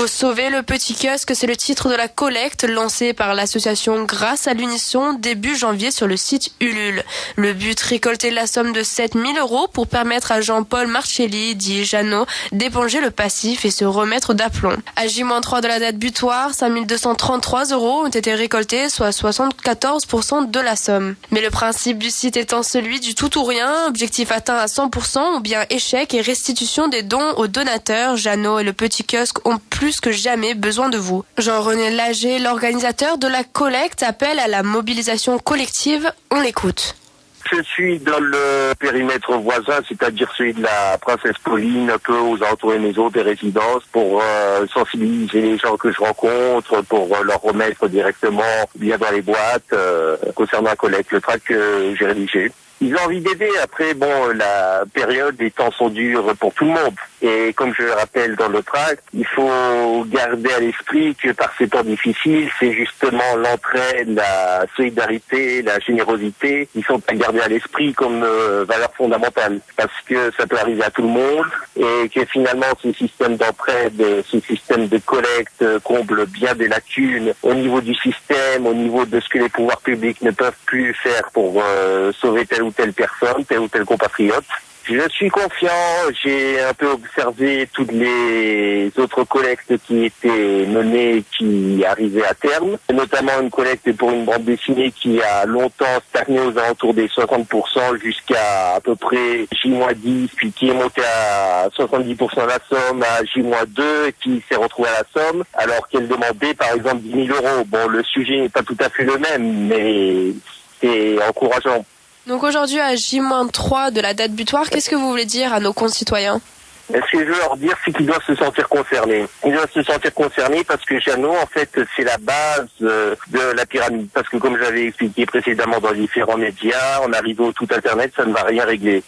faut sauver le petit kiosque, c'est le titre de la collecte lancée par l'association Grâce à l'Unisson début janvier sur le site Ulule. Le but, récolter la somme de 7 000 € pour permettre à Jean-Paul Marcelli, dit Jeannot, d'éponger le passif et se remettre d'aplomb. À J-3 de la date butoir, 5 233 € ont été récoltés, soit 74% de la somme. Mais le principe du site étant celui du tout ou rien, objectif atteint à 100% ou bien échec et restitution des dons aux donateurs, Jeannot et le petit kiosque ont plus que jamais besoin de vous. Jean-René Lager, l'organisateur de la collecte, appelle à la mobilisation collective. On l'écoute. Je suis dans le périmètre voisin, c'est-à-dire celui de la Princesse Pauline, un peu aux alentours des maisons, des résidences, pour sensibiliser les gens que je rencontre, pour leur remettre directement bien dans les boîtes, concernant la collecte, le tract que j'ai rédigé. Ils ont envie d'aider. Après, la période, les temps sont durs pour tout le monde. Et comme je le rappelle dans le tract, il faut garder à l'esprit que par ces temps difficiles, c'est justement l'entraide, la solidarité, la générosité qui sont à garder à l'esprit comme valeur fondamentale. Parce que ça peut arriver à tout le monde et que finalement, ce système d'entraide, ce système de collecte comble bien des lacunes au niveau du système, au niveau de ce que les pouvoirs publics ne peuvent plus faire pour sauver telle ou telle personne, tel ou tel compatriote. Je suis confiant, j'ai un peu observé toutes les autres collectes qui étaient menées, qui arrivaient à terme, notamment une collecte pour une bande dessinée qui a longtemps stagné aux alentours des 60% jusqu'à à peu près J-10, puis qui est monté à 70% la somme, à J-2, qui s'est retrouvée à la somme, alors qu'elle demandait par exemple 10 000 €. Bon, le sujet n'est pas tout à fait le même, mais c'est encourageant. Donc aujourd'hui, à J-3 de la date butoir, qu'est-ce que vous voulez dire à nos concitoyens ? Ce que je veux leur dire, c'est qu'ils doivent se sentir concernés. Ils doivent se sentir concernés parce que Jeannot, en fait, c'est la base de la pyramide. Parce que comme j'avais expliqué précédemment dans différents médias, en arrivant au tout Internet, ça ne va rien régler.